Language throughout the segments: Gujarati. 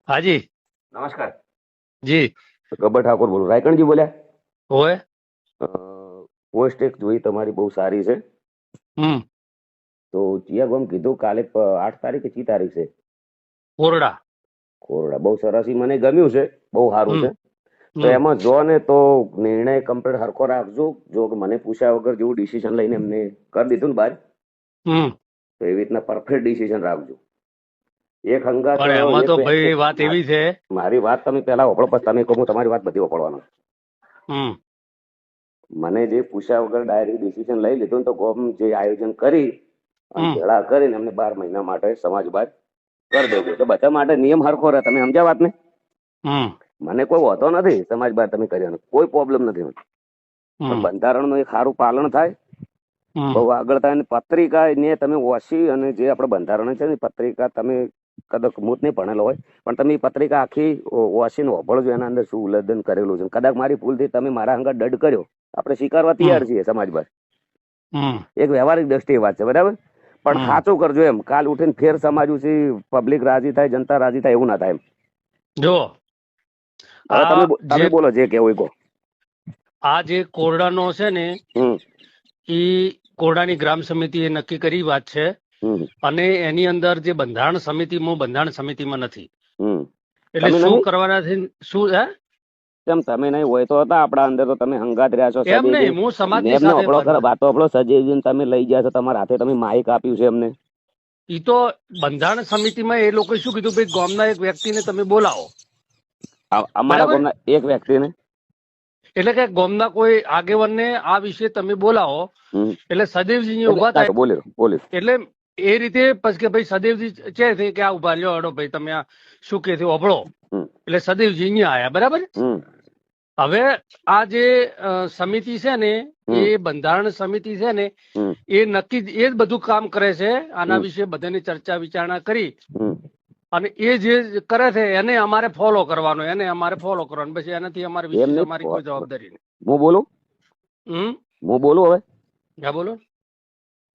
હાજી નમસ્કાર. જી ગબ્બર ઠાકોર બોલું. રાયકણજી બોલ્યા? હોય. અ, પોસ્ટ એક જોઈ તમારી બહુ સારી છે. હમ તો ચિયા ગોમ કીધું કાલે 8 તારીખ કે કઈ તારીખ છે? કોરડા. ખોરડા બહુ સરસ, ઈ મને ગમ્યું છે, બહુ સારું હમ છે. તો હમ એમાં જો ને તો નિર્ણય કમ્પ્લીટ હરખો રાખજો. જો કે મને પૂછ્યા વગર જેવું ડિસિઝન લઈને એમને કરી દીધું ને બહાર, હમ તો એવી રીતના પરફેક્ટ ડિસિઝન રાખજો. એક હંગાત પણ એમાં એક તો વ્યક્તિ, ભાઈ વાત એવી છે. મારી વાત તમે પહેલા વપડો, પછી તમે કહો, હું તમારી વાત બધી વપડવાનો. હમ મને જે પૂછ્યા વગર ડાયરેક્ટ ડિસિઝન લઈ લીધું ને, તો ગોમ જે આયોજન કરી અને હમ ભેળા કરીને એમને 12 મહિના માટે સમાજ બાદ કરી દેજો. એટલે બધા માટે નિયમ હરખો રહે. તમે સમજ્યા વાતને? હમ મને કોઈ વાંધો નથી સમાજ બાદ તમે કર્યો, કોઈ પ્રોબ્લેમ નથી મને. પણ હમ બંધારણનું એક સારું પાલન થાય, હમ બહુ આગળ થાય. અને પત્રિકા ને તમે વાંચી, અને જે આપણે બંધારણ છે ને પત્રિકા, તમે કદાચ હું જ નહીં ભણેલો હોય, પણ તમે એ પત્રિકા આખી વાંચીને વાપરજો. એના અંદર શું ઉલ્લંઘન કરેલું છે. કદાચ મારી ભૂલથી તમે મારા અંગત દંડ કર્યો, આપણે સ્વીકારવા તૈયાર છીએ સમાજ બાદ. હમ એક વ્યવહારિક દ્રષ્ટિએ વાત છે, બરાબર? પણ હમ સાચું કરજો. એમ કાલ ઉઠીને ફેર સમાજ ઉછી પબ્લિક રાજી થાય, જનતા રાજી થાય, એવું ના થાય એમ. જો હવે આ જે તમે બોલો જે કેવું કહો. આ જે કોરડાનો છે ને, હમ એ કોરડાની ગ્રામ સમિતિએ નક્કી કરી વાત છે. હમ અને એની અંદર જે બંધારણ સમિતિમાં, બંધારણ સમિતિમાં નથી. હમ એટલે તમે શું નહીં? કરવાના છે? શું હે? કેમ તમે નહીં હોય? તો હતા આપણા અંદર, તો તમે હંગાત રહ્યા છો. એમ નહીં, સજયજી હું મેં સમાજની એમને સાથે અપડો ખરા વાતો અપડો, સજયજીને તમે લઈ ગયા છો તમારા હાથે, તમે માઇક આપ્યું છે એમને. ઈ તો બંધારણ સમિતિમાં એ લોકોએ શું કીધું, ભાઈ ગામના એક વ્યક્તિને તમે બોલાવો. અમારા બરાબર. ગામના એક વ્યક્તિને. એટલે કે ગામના કોઈ આગેવાનને આ વિશે તમે બોલાવો. હમ એટલે સદેવજી ઉભા થાય. એટલે બોલ્યો બોલ્યો. એટલે એ રીતે પછી કે ભાઈ સદેવજી છે કે આ ઉભા લ્યો, હડો ભાઈ તમે આ શું કે છે ઓભળો. હમ એટલે સદેવજી અહીંયા આયા. બરાબર. હમ હવે આ જે સમિતિ છે ને, એ હમ બંધારણ સમિતિ છે ને, હમ એ નક્કી એ જ બધું કામ કરે છે. આના હમ વિશે બધાની ચર્ચા વિચારણા કરી હમ અને એ જે કરે છે એને અમારે ફોલો કરવાનો, એને અમારે ફોલો કરવાનો. પછી એનાથી અમારે એમ વિશેષ નહીં. અમારી કોઈ જવાબદારી નહીં. હું બોલું? હમ હું બોલું હવે? હા બોલો.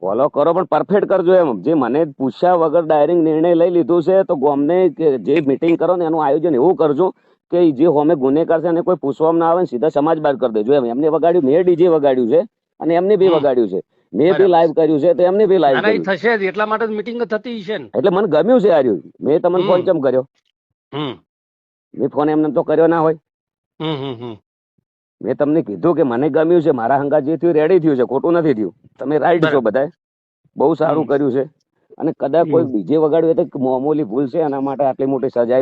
ફોલો કરો, પણ પરફેક્ટ કરજો. એમ જે મને પૂછ્યા વગર ડાયરેક્ટ નિર્ણય લઈ લીધું છે, તો ગોમને જે મીટિંગ કરો ને એનું આયોજન એવું કરજો કે જે હોમે ગુનેગાર છે એને કોઈ પૂછવામાં ના આવે ને સીધા સમાજ બહાર કરી દેજો. એમને વગાડ્યું, મેં ડીજે વગાડ્યું છે અને એમને બી વગાડ્યું છે, મેં બી બરાબર. લાઈવ કર્યું છે, તો એમને બી લાઈવ ના ના, એ કર્યું. થશે જ, એટલા માટે મિટિંગ થતી છે ને. એટલે મને ગમ્યું છે આ રહ્યું. મેં તમને ફોન ચમ કર્યો? હમ મેં ફોન એમને તો કર્યો ના હોય. હમ હમ હમ મેં તમને કીધું કે મને ગમ્યું છે, મારા હંગા જે થયું રેડી થયું છે, ખોટું નથી થયું. તમે રાઈટ છો બધા, બહુ સારું કર્યું છે. અને કદાચ કોઈ ડીજે વગાડ્યું હોય તો મામૂલી ભૂલ છે, એના માટે આટલી મોટી સજા